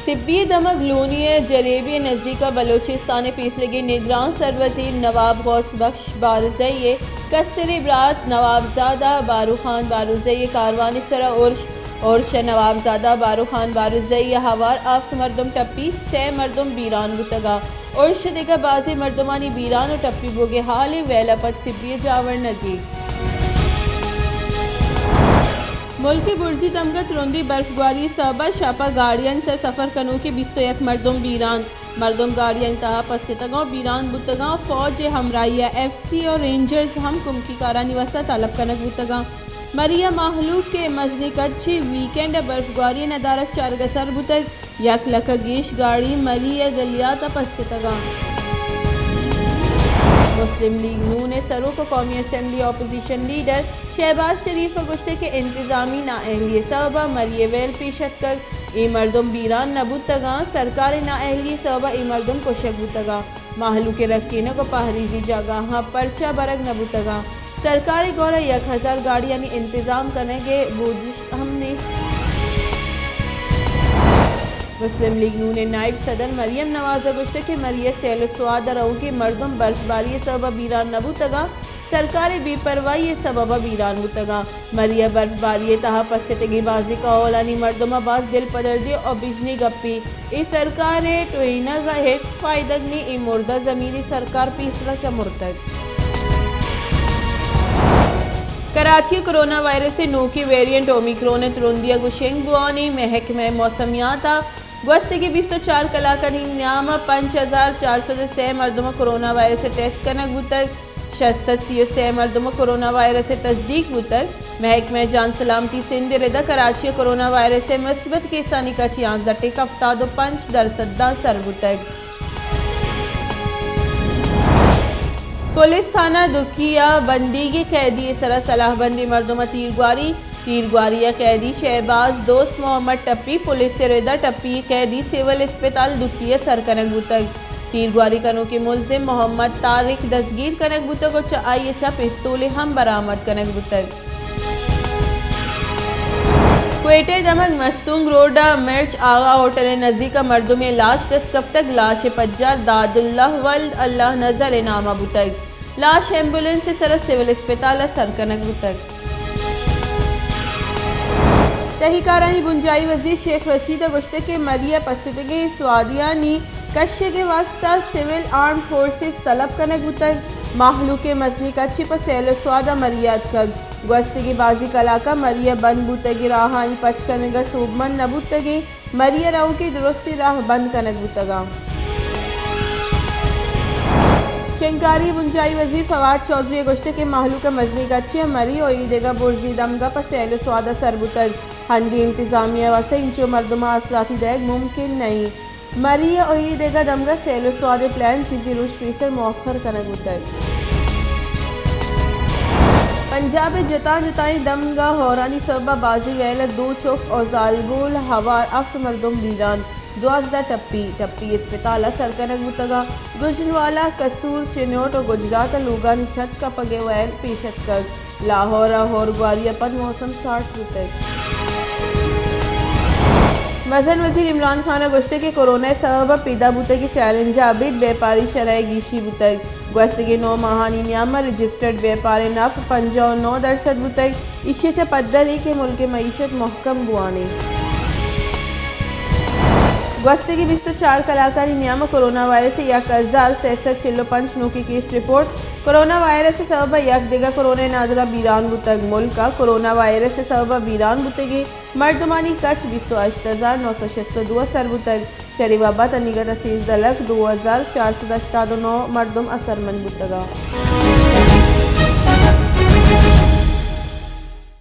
सिब्बी दमक लूनिय जलेबी नज़दीक बलोचिस्तान पीस लगी निगरान सरवजीर नवाब गौस बख्श बारुज़ई कसरी बरात नवाबजादा बारू खान बारुज़ई कारवान सरा उर्श नवाबजादा बारू खान बारुज़ई हवार आफ्त मरदम टप्पी से मरदम बीरान बुतगा उर्श दिगा बाजी मरदमानी बीरान और टप्पी बोगे हाल वेलापत सिब्बी जावर नज़ीक मुल्की बुर्जी दमगत रोंदी बर्फबारी सबा शापा गाड़ियन से सफ़र कनू के 21 मरदम बीरान मरदम गाड़ियन तहा पस्तितगांव बीरान बुतगांव फौज हमराइया FC और रेंजर्स हम कुमकी कारा निवासा तालब कनक बुतगा मरिया माहलूक के मजनी कच्ची वीकेंड बर्फबारी नदारक 4 गसर बुतग यक लक गेश गाड़ी मलिया गलियाता पस्तितगा मुस्लिम लीग नून ने सरों को कौमी असम्बली अपोजिशन लीडर शहबाज शरीफ गुश्ते के इंतजामी नाअहली सबा मरिए वेल पेशत कर ए मरदम बीरान नबुतगा सरकार नाअहली सबा ए मरदम कोशक बुतगा माहलू के रखीने को पहरीजी जगह पर्चा बरग नबुतगा सरकारी गौरा 1000 गाड़ी यानी इंतजाम करेंगे हमने मुस्लिम लीग नून ने नायब सदर मरियम नवाज गुश्ते के मरिया सैल स्वाद रहू के मरदम बर्फबारी सबा बीरान नबुतगा सरकारी बेपरवाही सबबा बीरान बुतगा मरिया बर्फबारी तहा पस्तितगी बाजी का ओलानी मरदम आबाज दिल पदर्दे और बिजली गप्पी ए सरकार टोइना गहेट फायदगनी ए मुर्दा जमीनी सरकार पीसरा चमुर्तक कराची कोरोना वायरस से नो की वेरिएंट ओमिक्रॉन तुरंदिया गुशेंग बुआनी महकमे मौसमियाता गस्त के 24 कलाकनी न्याम 5406 मरदम कोरोना वायरस से टेस्ट कनक बुतक 66 मरदम कोरोना वायरस से तस्दीक बुतक महकमे जान सलामती सिंध रिदा कराची कोरोना वायरस से मुस्बत केसानी का 66 अफ्तादो 5 दरसदा सर बुतक पुलिस थाना दुखिया बंदी के कैदी सरा सलाहबंदी मरदम तीरगुआरिया कैदी शहबाज दोस्त मोहम्मद टप्पी पुलिस से रेदा टप्पी कैदी सिविल अस्पताल दुखिया सरकनक बुतक तीरगुआरी कनों के मुलजिम मोहम्मद तारिक दसगीर कनक बुतक और चाई पिस्तौल हम बरामद कनक बुतक क्वेटे दमक मस्तूंग रोड मिर्च आगा होटल नज़ीक मर्दुम लाश 10 कब तक लाश पज्जार दादुल्लाह वल्द अल्लाह नजर नामा बुतक लाश एम्बुलेंस से सर सिविल अस्पताल सरकनक बुतक तहकारानी बुंजाई वजीर शेख रशीद गुश्ते के मरिया पसदगे स्वादियानी कश्य के वास्ता सिविल आर्म फोर्सेस तलब कनक बुतक माहलू के मजनी कच्ची पर सैल स्वादा मरियात कग गस्ती बाजी कलाका मरिया बंद बुतगी राहानी पच कनगा सूबमन नबुतगी मरिया राव की दुरुस्ती राह बंद कनक बुतगा शंकारी बुंजाई वजीर फवाद चौधरी गुश्ते के माहलू का मजनी कच्ची मरी और ईदेगा बुर्जी दमगा पर सैल स्वादा सरबुतग हंदी इंतजामिया वसे इंचो मरदमा असराती दैग मुमकिन नहीं मरिया और ईदेगा दमगा सैल स्वाद प्लान चीज़ी रुश पीसर मौखर कनक बुतग पंजाब जताई दमगा होरानी सबा बाजी वेला 2 चौक और जालबुल हवार अफ्त मरदम बीरान 12 टप्पी अस्पताल सरकनक बुतगा गुजरवाला कसूर चिन्होट और गुजरात लूगानी छत का पगे वैल पेशत कर लाहौर और ग्वालियर पर मौसम 60 बुतक मजन वजीर इमरान खान गुश्ते के कोरोना सबब पैदा बुतगी चैलेंज आबिद व्यापारी शराय गीशी बुतग गस्त के 9 माहानी न्यामा रजिस्टर्ड व्यापारी नफ 59% बुतग इशे पद्दली के मुल्क मईशत महकम बुआने गस्त की 24 कलाकारी न्यामा कोरोना वायरस से 1063 चिल्लो पंच नो की केस रिपोर्ट कोरोना वायरस से सबब यक दिगा कोरोना नादरा बीरान बुतग मुल्क का कोरोना वायरस से सबब बीरान बुतगी मर्दमानी कच 28962 सर बुतग चरीवाबा तनिगत असीज दलक 2489 मर्दम असरमन बुतगा।